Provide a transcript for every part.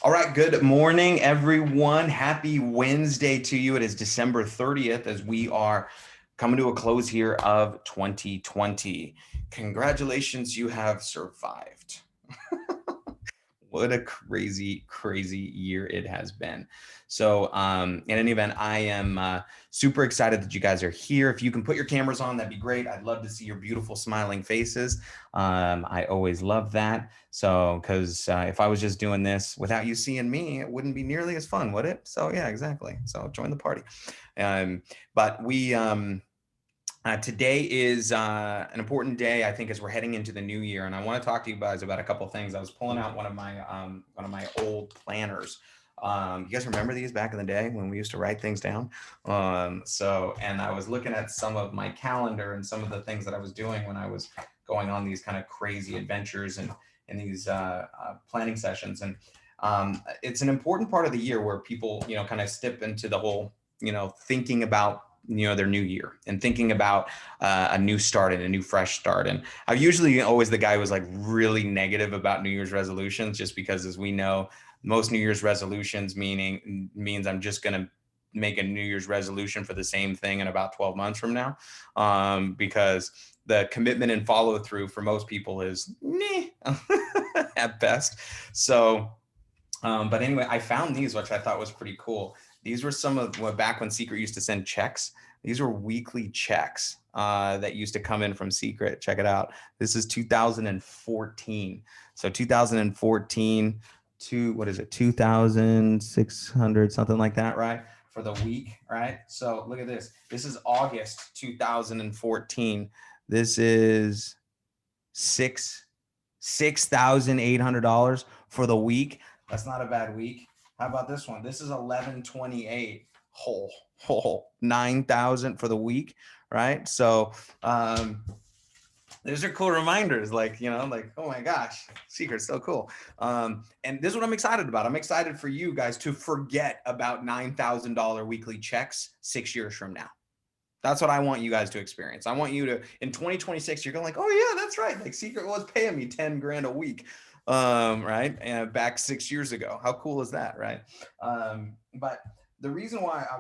All right, good morning, everyone. Happy Wednesday to you. It is December 30th as we are coming to a close here of 2020. Congratulations, you have survived. What a crazy, crazy year it has been. So, in any event, I am super excited that you guys are here. If you can put your cameras on, that'd be great. I'd love to see your beautiful smiling faces. I always love that. So, because if I was just doing this without you seeing me, it wouldn't be nearly as fun, would it? So, yeah, exactly. So, join the party. But today is an important day, I think, as we're heading into the new year, and I want to talk to you guys about a couple of things. I was pulling out one of my old planners. You guys remember these back in the day when we used to write things down? And I was looking at some of my calendar and some of the things that I was doing when I was going on these kind of crazy adventures and these planning sessions. And it's an important part of the year where people, kind of step into the whole, thinking about their new year and thinking about a new start and a new fresh start. And I'm usually always the guy who's like really negative about New Year's resolutions, just because, as we know, most New Year's resolutions means I'm just going to make a New Year's resolution for the same thing in about 12 months from now, because the commitment and follow through for most people is meh at best. So but anyway, I found these, which I thought was pretty cool. These were some of back when Secret used to send checks. These were weekly checks that used to come in from Secret. Check it out. This is 2014. So 2014 to what is it? 2,600 something like that, right? For the week, right? So look at this. This is August 2014. This is $6,800 for the week. That's not a bad week. How about this one? This is 1128 whole 9,000 for the week, right? So those are cool reminders, like, like, oh my gosh, Secret's so cool. And this is what I'm excited about. I'm excited for you guys to forget about $9,000 weekly checks 6 years from now. That's what I want you guys to experience. I want you to, in 2026, you're going like, oh yeah, that's right. Like Secret was paying me 10 grand a week. Right. And back 6 years ago. How cool is that? Right. But the reason why I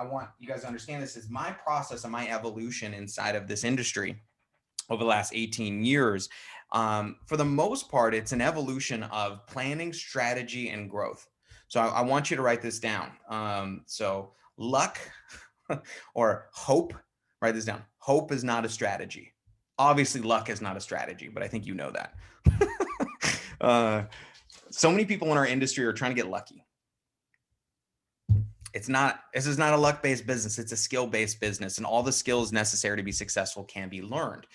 want you guys to understand this is my process and my evolution inside of this industry over the last 18 years. For the most part, it's an evolution of planning, strategy, and growth. So I want you to write this down. So luck or hope, write this down. Hope is not a strategy. Obviously, luck is not a strategy, but I think you know that. uh, so many people in our industry are trying to get lucky. This is not a luck-based business. It's a skill-based business, and all the skills necessary to be successful can be learned.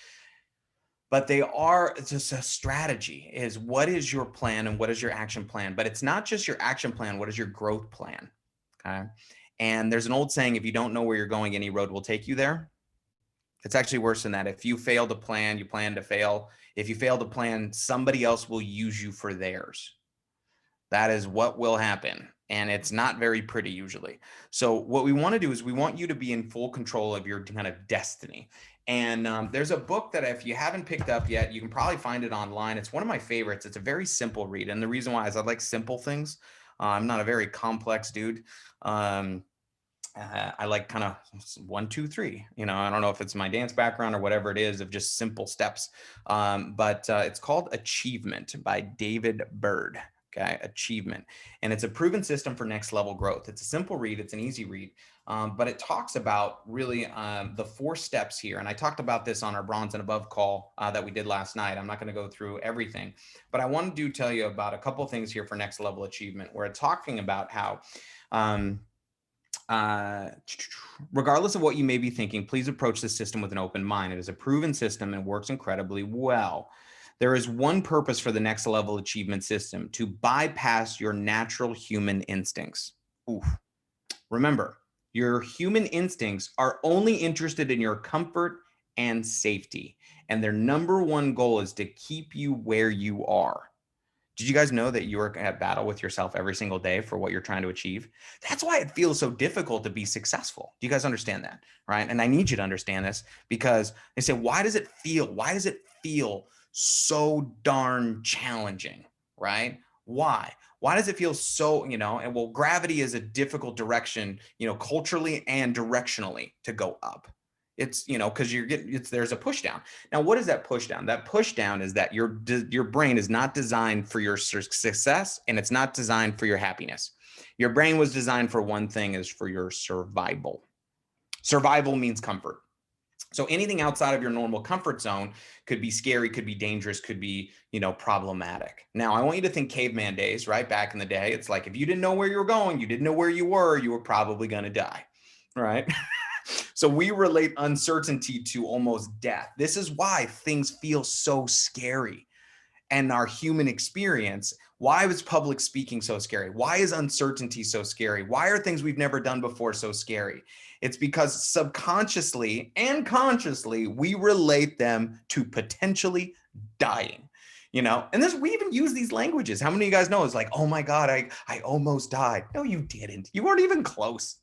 But it's just a strategy. Is what is your plan and what is your action plan? But it's not just your action plan. What is your growth plan? Okay. And there's an old saying, if you don't know where you're going, any road will take you there. It's actually worse than that. If you fail to plan, you plan to fail. If you fail to plan, somebody else will use you for theirs. That is what will happen. And it's not very pretty usually. So what we want to do is we want you to be in full control of your kind of destiny. And there's a book that if you haven't picked up yet, you can probably find it online. It's one of my favorites. It's a very simple read. And the reason why is I like simple things. I'm not a very complex dude. I like kind of 1, 2, 3. I don't know if it's my dance background or whatever it is of just simple steps. But it's called Achievement by David Bird. Okay, Achievement. And it's a proven system for next level growth. It's a simple read. It's an easy read. But it talks about really the 4 steps here. And I talked about this on our Bronze and Above call that we did last night. I'm not going to go through everything, but I want to tell you about a couple of things here for next level achievement, where it's talking about how regardless of what you may be thinking, please approach this system with an open mind. It is a proven system and works incredibly well. There is one purpose for the next level achievement system: to bypass your natural human instincts. Oof. Remember, your human instincts are only interested in your comfort and safety, and their number one goal is to keep you where you are. Did you guys know that you're at battle with yourself every single day for what you're trying to achieve? That's why it feels so difficult to be successful. Do you guys understand that? Right? And I need you to understand this, because they say, why does it feel so darn challenging? Right? Why? Why does it feel so, and well, gravity is a difficult direction, culturally and directionally to go up. It's, because there's a push down. Now, what is that push down? That push down is that your brain is not designed for your success, and it's not designed for your happiness. Your brain was designed for one thing, is for your survival. Survival means comfort. So anything outside of your normal comfort zone could be scary, could be dangerous, could be, problematic. Now, I want you to think caveman days, right? Back in the day, it's like if you didn't know where you were going, you didn't know where you were probably going to die, right? So we relate uncertainty to almost death. This is why things feel so scary. And our human experience, why was public speaking so scary? Why is uncertainty so scary? Why are things we've never done before so scary? It's because subconsciously and consciously, we relate them to potentially dying. And we even use these languages. How many of you guys know it's like, oh my God, I almost died. No, you didn't. You weren't even close.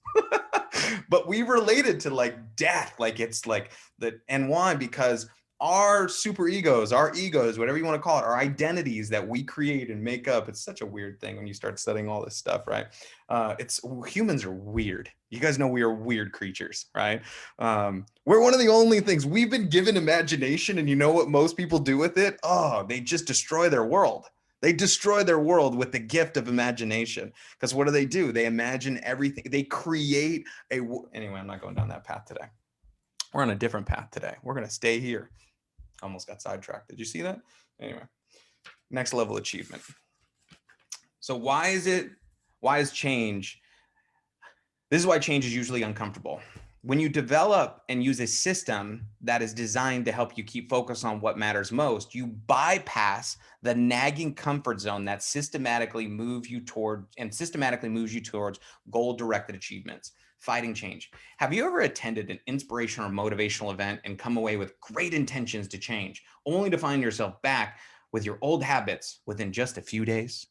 But we related to like death, like it's like that. And why? Because our super egos, our egos, whatever you want to call it, our identities that we create and make up. It's such a weird thing when you start studying all this stuff, right? Humans are weird. You guys know we are weird creatures, right? We're one of the only things we've been given imagination, and you know what most people do with it? Oh, they just destroy their world. They destroy their world with the gift of imagination. Because what do? They imagine everything. They create anyway, I'm not going down that path today. We're on a different path today. We're going to stay here. Almost got sidetracked. Did you see that? Anyway, next level achievement. So why is change? This is why change is usually uncomfortable. When you develop and use a system that is designed to help you keep focus on what matters most, you bypass the nagging comfort zone that systematically moves you towards goal-directed achievements. Fighting change. Have you ever attended an inspirational or motivational event and come away with great intentions to change, only to find yourself back with your old habits within just a few days?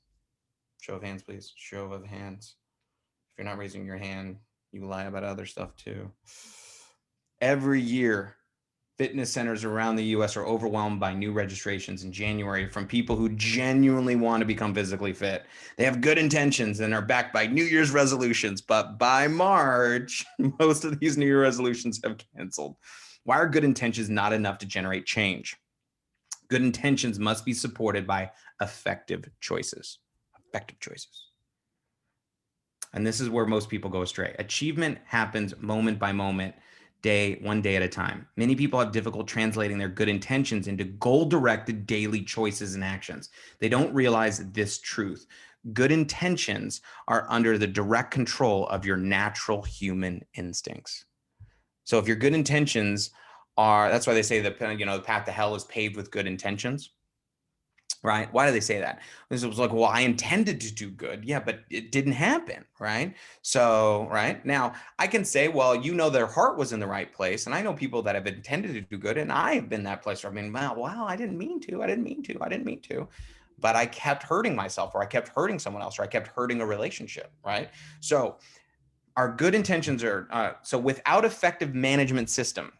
Show of hands, please. Show of hands. If you're not raising your hand, you lie about other stuff too. Every year, fitness centers around the US are overwhelmed by new registrations in January from people who genuinely want to become physically fit. They have good intentions and are backed by New Year's resolutions, but by March, most of these New Year resolutions have canceled. Why are good intentions not enough to generate change? Good intentions must be supported by effective choices. Effective choices. And this is where most people go astray. Achievement happens moment by moment, one day at a time. Many people have difficulty translating their good intentions into goal-directed daily choices and actions. They don't realize this truth. Good intentions are under the direct control of your natural human instincts. So if your good intentions that's why they say that, the path to hell is paved with good intentions. Right? Why do they say that? Because it was like, well, I intended to do good. Yeah, but it didn't happen. Right? So, right now I can say, well, their heart was in the right place. And I know people that have intended to do good, and I have been that place where wow, I didn't mean to. But I kept hurting myself, or I kept hurting someone else, or I kept hurting a relationship. Right? So our good intentions are, so without effective management system,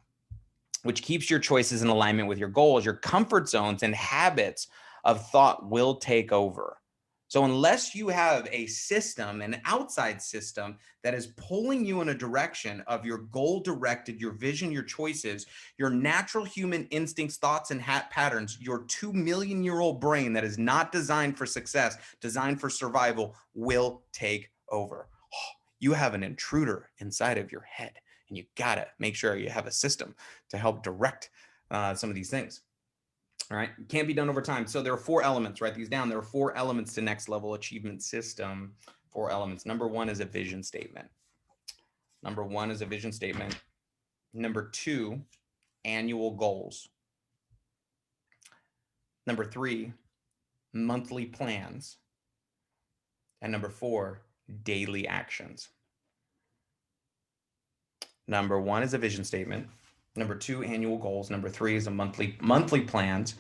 which keeps your choices in alignment with your goals, your comfort zones and habits of thought will take over. So unless you have a system, an outside system that is pulling you in a direction of your goal-directed, your vision, your choices, your natural human instincts, thoughts, and patterns, your 2 million-year-old brain that is not designed for success, designed for survival, will take over. You have an intruder inside of your head, and you gotta make sure you have a system to help direct some of these things. All right, it can't be done over time. So there are 4 elements. Write these down. There are 4 elements to next level achievement system. 4 elements. Number 1 is a vision statement. Number 2, annual goals. Number 3, monthly plans. And number 4, daily actions. Number 1 is a vision statement. Number 2, annual goals. Number 3 is a monthly plans.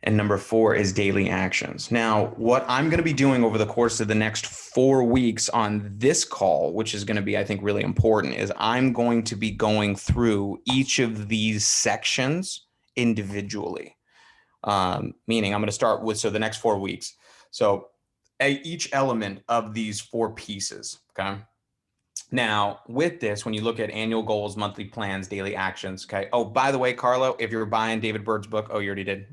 And number 4 is daily actions. Now, what I'm going to be doing over the course of the next 4 weeks on this call, which is going to be, I think, really important, is I'm going to be going through each of these sections individually. Meaning I'm going to start with, so the next 4 weeks. So each element of these 4 pieces, okay? Now, with this, when you look at annual goals, monthly plans, daily actions, okay? Oh, by the way, Carlo, if you're buying David Bird's book, oh, you already did.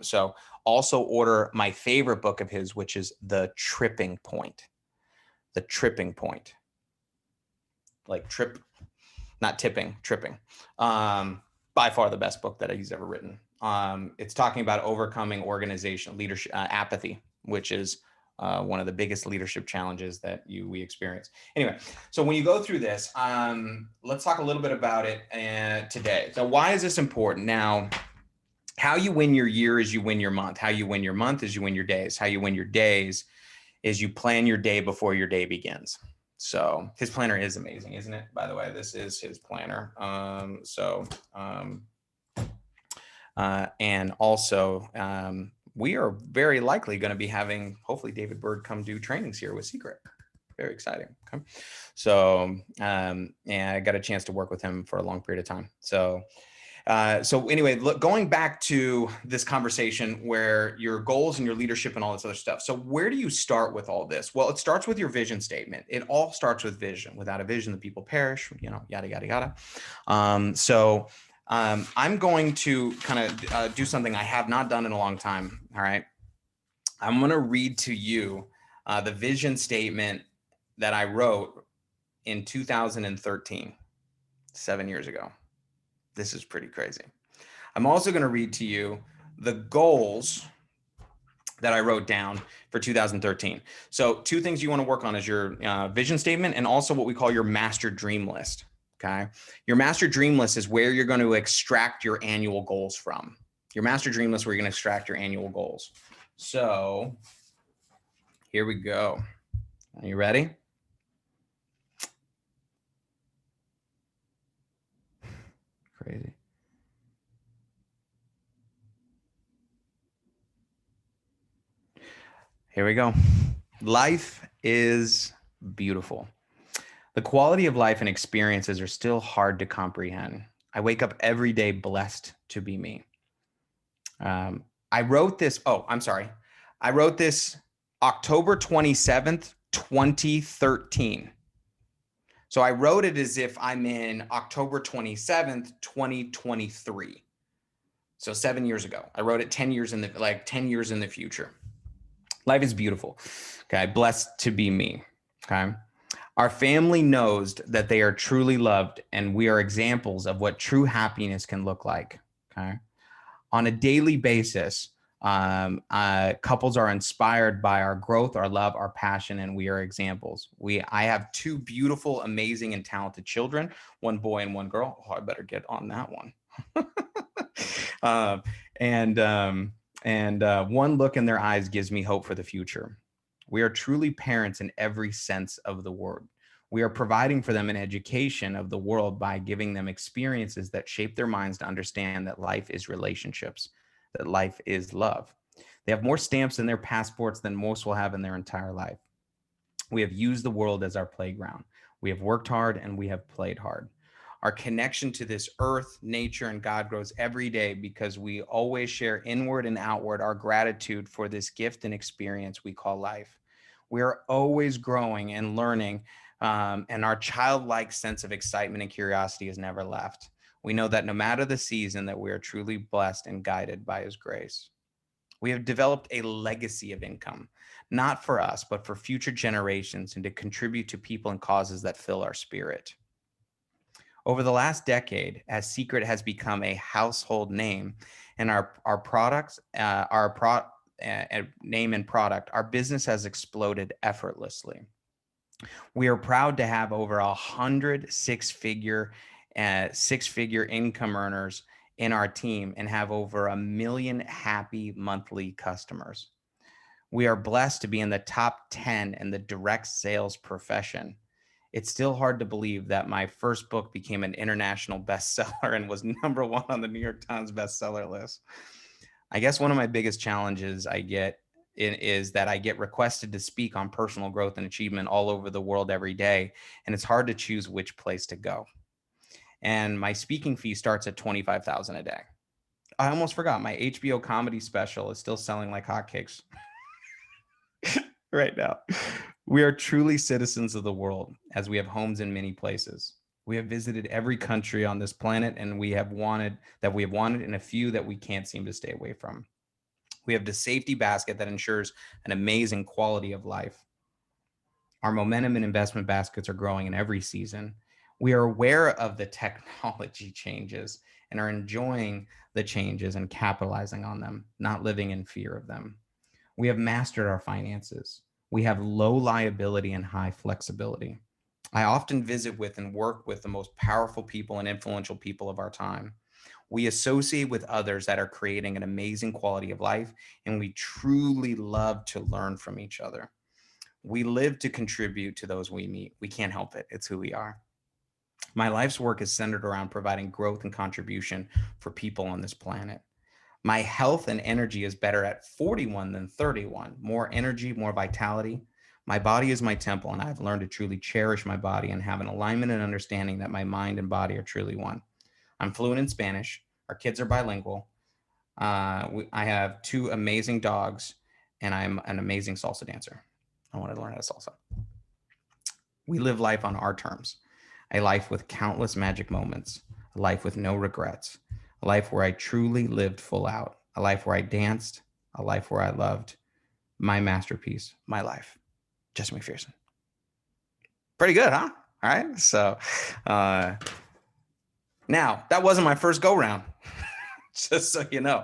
So also order my favorite book of his, which is The Tripping Point. The Tripping Point. Like trip, not tipping, tripping. By far the best book that he's ever written. It's talking about overcoming organizational leadership, apathy, which is one of the biggest leadership challenges that we experience. Anyway, so when you go through this, let's talk a little bit about it today. So why is this important? Now, how you win your year is you win your month. How you win your month is you win your days. How you win your days is you plan your day before your day begins. So his planner is amazing, isn't it? By the way, this is his planner. And also, we are very likely going to be having, hopefully, David Bird come do trainings here with Secret. Very exciting. Okay. So, and I got a chance to work with him for a long period of time. So anyway, look, going back to this conversation where your goals and your leadership and all this other stuff. So where do you start with all this? Well, it starts with your vision statement. It all starts with vision. Without a vision, the people perish, yada, yada, yada. I'm going to kind of do something I have not done in a long time. All right. I'm going to read to you the vision statement that I wrote in 2013, 7 years ago. This is pretty crazy. I'm also going to read to you the goals that I wrote down for 2013. So 2 things you want to work on is your vision statement and also what we call your master dream list. Okay. Your master dream list is where you're going to extract your annual goals from. Your master dream list, where you're going to extract your annual goals. So here we go. Are you ready? Crazy. Here we go. Life is beautiful. The quality of life and experiences are still hard to comprehend. I wake up every day blessed to be me. I wrote this. Oh, I'm sorry. I wrote this October 27th, 2013. So I wrote it as if I'm in October 27th, 2023. So 7 years ago. I wrote it 10 years in the future. Life is beautiful. Okay. Blessed to be me. Okay. Our family knows that they are truly loved, and we are examples of what true happiness can look like. Okay. On a daily basis, couples are inspired by our growth, our love, our passion, and we are examples. I have 2 beautiful, amazing, and talented children, 1 boy and 1 girl. Oh, I better get on that one. One look in their eyes gives me hope for the future. We are truly parents in every sense of the word. We are providing for them an education of the world by giving them experiences that shape their minds to understand that life is relationships, that life is love. They have more stamps in their passports than most will have in their entire life. We have used the world as our playground. We have worked hard and we have played hard. Our connection to this earth, nature, and God grows every day because we always share inward and outward our gratitude for this gift and experience we call life. We are always growing and learning, and our childlike sense of excitement and curiosity has never left. We know that no matter the season, that we are truly blessed and guided by His grace. We have developed a legacy of income, not for us, but for future generations, and to contribute to people and causes that fill our spirit. Over the last decade, as Secret has become a household name, and our products, name and product, our business has exploded effortlessly. We are proud to have over 100 six-figure income earners in our team and have over 1 million happy monthly customers. We are blessed to be in the top 10 in the direct sales profession. It's still hard to believe that my first book became an international bestseller and was #1 on the New York Times bestseller list. I guess one of my biggest challenges I get is that I get requested to speak on personal growth and achievement all over the world every day, and it's hard to choose which place to go. And my speaking fee starts at $25,000 a day. I almost forgot, my HBO comedy special is still selling like hotcakes. right now. We are truly citizens of the world as we have homes in many places. We have visited every country on this planet and we have wanted and a few that we can't seem to stay away from. We have the safety basket that ensures an amazing quality of life. Our momentum and investment baskets are growing in every season. We are aware of the technology changes and are enjoying the changes and capitalizing on them, not living in fear of them. We have mastered our finances. We have low liability and high flexibility. I often visit with and work with the most powerful people and influential people of our time. We associate with others that are creating an amazing quality of life, and we truly love to learn from each other. We live to contribute to those we meet. We can't help it. It's who we are. My life's work is centered around providing growth and contribution for people on this planet. My health and energy is better at 41 than 31. More energy, more vitality. My body is my temple, and I've learned to truly cherish my body and have an alignment and understanding that my mind and body are truly one. I'm fluent in Spanish. Our kids are bilingual. I have two amazing dogs, and I'm an amazing salsa dancer. I want to learn how to salsa. We live life on our terms, a life with countless magic moments, a life with no regrets, a life where I truly lived full out, a life where I danced, a life where I loved. My masterpiece, my life. Jesse McPherson. Pretty good, huh? All right. So now that wasn't my first go round, just so you know.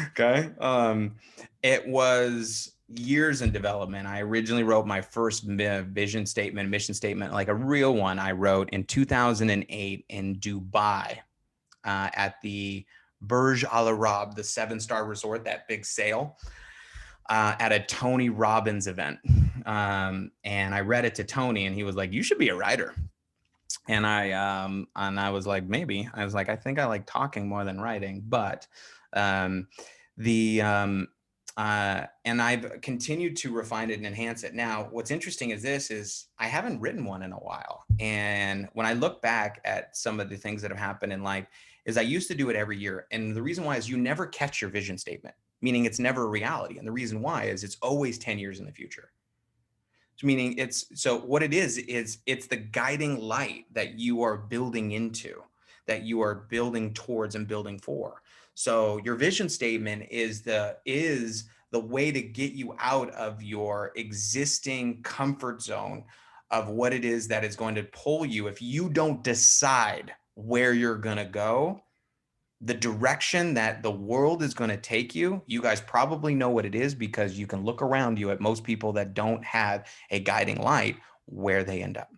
Okay. It was years in development. I originally wrote my first vision statement, mission statement, like a real one. I wrote in 2008 in Dubai at the Burj Al Arab, the 7-star resort, that big sale. At a Tony Robbins event. And I read it to Tony and he was like, you should be a writer. And I was like, maybe. I was like, I think I like talking more than writing, but and I've continued to refine it and enhance it. Now, what's interesting is I haven't written one in a while. And when I look back at some of the things that have happened in life, is I used to do it every year. And the reason why is you never catch your vision statement, meaning it's never a reality. And the reason why is it's always 10 years in the future. Meaning so what it is it's the guiding light that you are building into, that you are building towards and building for. So your vision statement is the way to get you out of your existing comfort zone of what it is that is going to pull you. If you don't decide where you're going to go, the direction that the world is going to take you, you guys probably know what it is because you can look around you at most people that don't have a guiding light where they end up.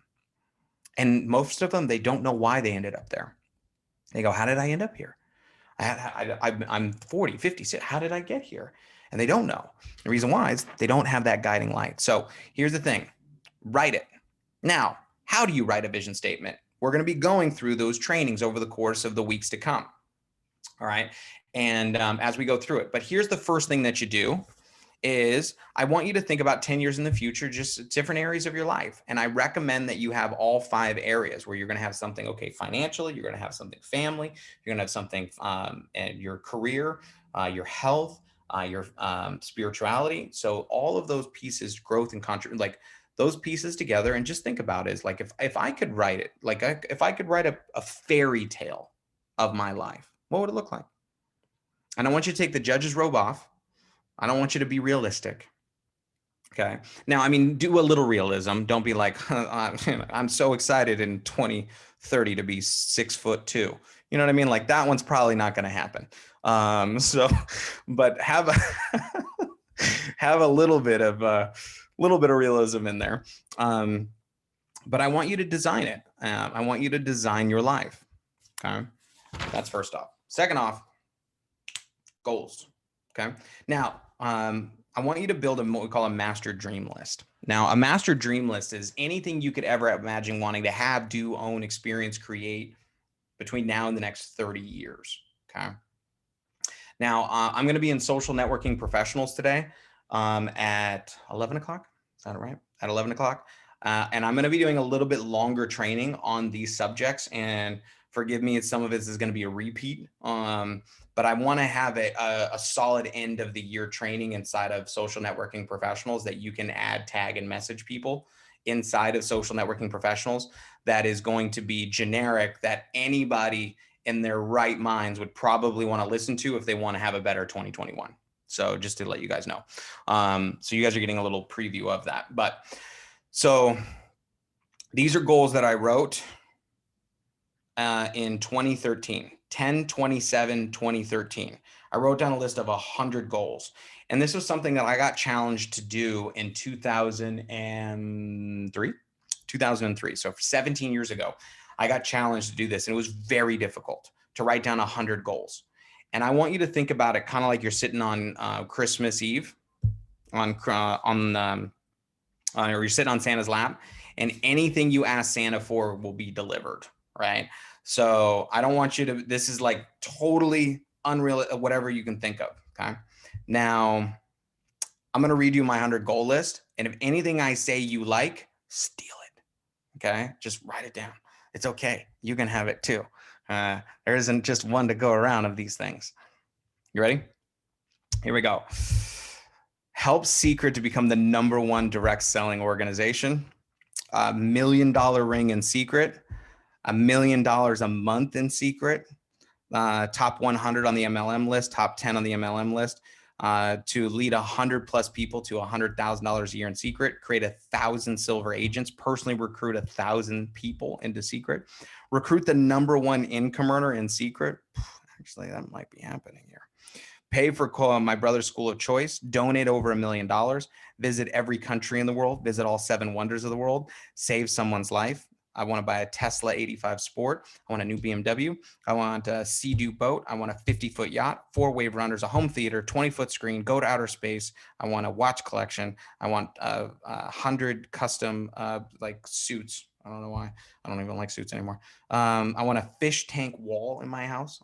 And most of them, they don't know why they ended up there. They go, how did I end up here? I'm 40, 50, how did I get here? And they don't know. The reason why is they don't have that guiding light. So here's the thing, write it. Now, how do you write a vision statement? We're going to be going through those trainings over the course of the weeks to come. All right. And as we go through it, but here's the first thing that you do is I want you to think about 10 years in the future, just different areas of your life. And I recommend that you have all 5 areas where you're going to have something, okay, financially, you're going to have something family, you're going to have something and your career, your health, your spirituality. So all of those pieces, growth and contribute, like those pieces together, and just think about it is like, if I could write it, like if I could write a fairy tale of my life, what would it look like? And I want you to take the judge's robe off. I don't want you to be realistic. Okay. Now, I mean, do a little realism. Don't be like, I'm so excited in 2030 to be 6'2". You know what I mean? Like that one's probably not going to happen. But have a little bit of realism in there. But I want you to design it. I want you to design your life. Okay. That's first off. Second off, goals. Okay. Now, I want you to build what we call a master dream list. Now, a master dream list is anything you could ever imagine wanting to have, do, own, experience, create between now and the next 30 years. Okay. Now, I'm going to be in Social Networking Professionals today at 11 o'clock. Is that right? At 11 o'clock. And I'm going to be doing a little bit longer training on these subjects. And Forgive me, some of it is going to be a repeat. But I want to have a solid end of the year training inside of Social Networking Professionals that you can add, tag, and message people inside of Social Networking Professionals. That is going to be generic, that anybody in their right minds would probably want to listen to if they want to have a better 2021. So just to let you guys know. So you guys are getting a little preview of that. But so these are goals that I wrote in 2013, 10/27/2013. I wrote down a list of 100 goals. And this was something that I got challenged to do in 2003. So 17 years ago, I got challenged to do this. And it was very difficult to write down 100 goals. And I want you to think about it kind of like you're sitting on Christmas Eve or you're sitting on Santa's lap, and anything you ask Santa for will be delivered, right? So I don't want you to, this is like totally unreal, whatever you can think of, okay? Now, I'm gonna read you my 100 goal list, and if anything I say you like, steal it, okay? Just write it down. It's okay, you can have it too. There isn't just one to go around of these things. You ready? Here we go. Help Secret to become the #1 direct selling organization. $1 million ring in Secret. $1 million a month in Secret. Top 100 on the MLM list. Top 10 on the MLM list. To lead 100+ people to $100,000 a year in Secret. Create 1,000 silver agents. Personally recruit 1,000 people into Secret. Recruit the #1 income earner in Secret. Actually, that might be happening here. Pay for my brother's school of choice. Donate over $1 million. Visit every country in the world. Visit all 7 wonders of the world. Save someone's life. I want to buy a Tesla 85 Sport. I want a new BMW. I want a Sea-Doo boat. I want a 50-foot yacht, 4 wave runners, a home theater, 20-foot screen, go to outer space. I want a watch collection. I want 100 custom like suits. I don't know why. I don't even like suits anymore. I want a fish tank wall in my house.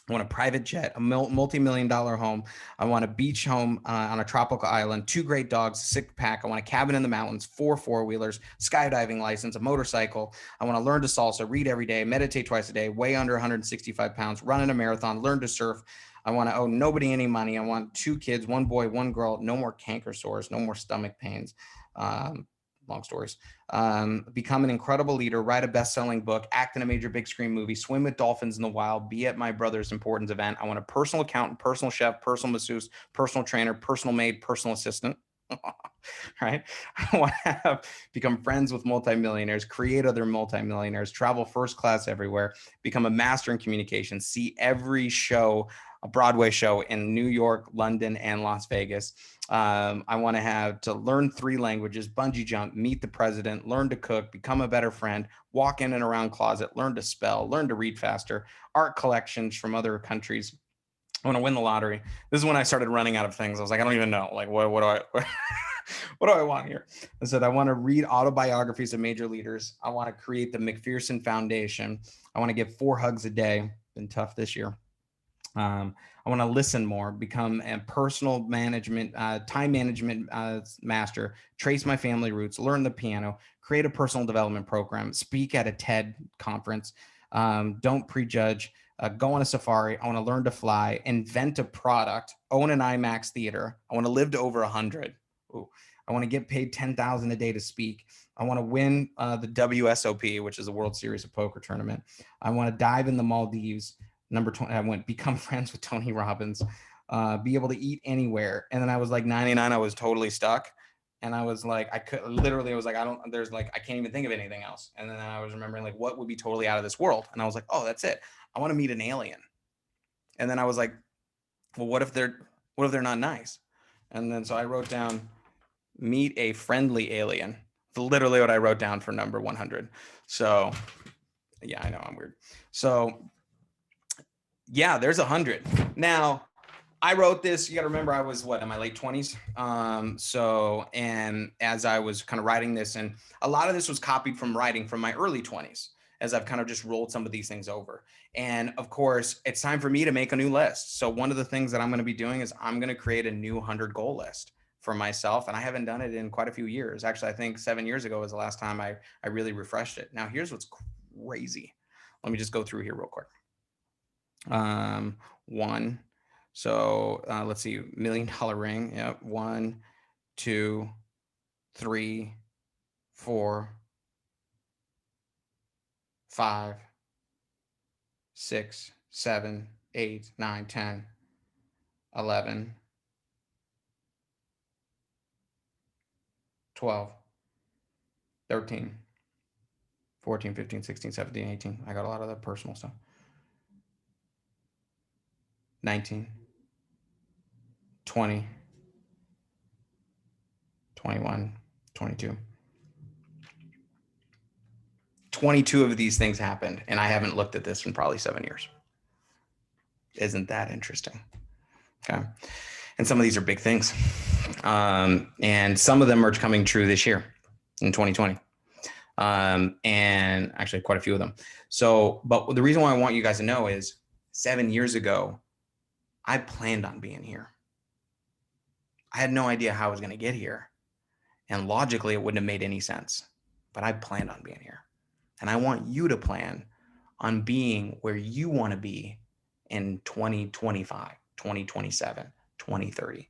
I want a private jet, a multi-million-dollar home. I want a beach home on a tropical island, 2 great dogs, a 6-pack. I want a cabin in the mountains, 4 4-wheelers, skydiving license, a motorcycle. I want to learn to salsa, read every day, meditate twice a day, weigh under 165 pounds, run in a marathon, learn to surf. I want to owe nobody any money. I want 2 kids, 1 boy, 1 girl, no more canker sores, no more stomach pains. Long stories. Become an incredible leader, write a best-selling book, act in a major big screen movie, swim with dolphins in the wild, be at my brother's importance event. I want a personal accountant, personal chef, personal masseuse, personal trainer, personal maid, personal assistant. Right? I want to become friends with multimillionaires, create other multimillionaires, travel first class everywhere, become a master in communication, see every show, a Broadway show in New York, London, and Las Vegas. I want to have to learn 3 languages, bungee jump, meet the president, learn to cook, become a better friend, walk in and around closet, learn to spell, learn to read faster, art collections from other countries. I want to win the lottery. This is when I started running out of things. I was like, I don't even know. Like, what do I, what do I want here? I said, I want to read autobiographies of major leaders. I want to create the McPherson Foundation. I want to give 4 hugs a day. Been tough this year. I want to listen more, become a personal management, time management master, trace my family roots, learn the piano, create a personal development program, speak at a TED conference, don't prejudge, go on a safari. I want to learn to fly, invent a product, own an IMAX theater. I want to live to over 100. Ooh. I want to get paid $10,000 a day to speak. I want to win the WSOP, which is the World Series of Poker tournament. I want to dive in the Maldives. Number 20, I went become friends with Tony Robbins, be able to eat anywhere. And then I was like 99, I was totally stuck. And I was like, I was like, I can't even think of anything else. And then I was remembering like, what would be totally out of this world? And I was like, oh, that's it. I want to meet an alien. And then I was like, well, what if they're not nice? And then, so I wrote down, meet a friendly alien. It's literally what I wrote down for number 100. So yeah, I know I'm weird. So yeah, there's 100. Now, I wrote this, you got to remember, I was in my late 20s. And as I was kind of writing this, and a lot of this was copied from writing from my early 20s, as I've kind of just rolled some of these things over. And of course, it's time for me to make a new list. So one of the things that I'm going to be doing is I'm going to create a new 100 goal list for myself. And I haven't done it in quite a few years. Actually, I think 7 years ago was the last time I really refreshed it. Now, here's what's crazy. Let me just go through here real quick. One. So let's see, $1 million ring. Yep. 1, 2, 3, 4, 5, 6, 7, 8, 9, 10, 11, 12, 13, 14, 15, 16, 17, 18. I got a lot of that personal stuff. 19, 20, 21, 22. 22 of these things happened, and I haven't looked at this in probably 7 years. Isn't that interesting? Okay. And some of these are big things. And some of them are coming true this year in 2020. And actually quite a few of them. So, but the reason why I want you guys to know is 7 years ago, I planned on being here. I had no idea how I was going to get here. And logically, it wouldn't have made any sense, but I planned on being here. And I want you to plan on being where you want to be in 2025, 2027, 2030,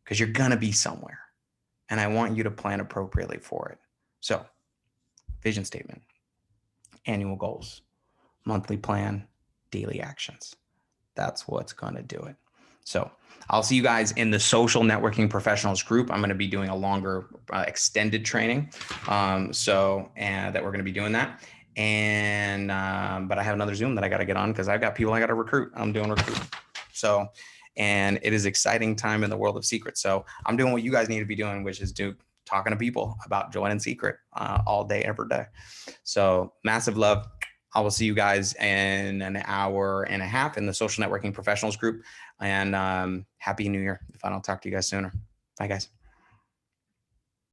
because you're going to be somewhere. And I want you to plan appropriately for it. So, vision statement, annual goals, monthly plan, daily actions. That's what's going to do it. So I'll see you guys in the social networking professionals group. I'm going to be doing a longer extended training. And that we're going to be doing that. And, but I have another Zoom that I got to get on because I've got people I got to recruit. I'm doing recruiting. So, and it is exciting time in the world of secrets. So I'm doing what you guys need to be doing, which is talking to people about joining Secret all day, every day. So massive love. I will see you guys in an hour and a half in the social networking professionals group, and happy New Year if I don't talk to you guys sooner. Bye guys.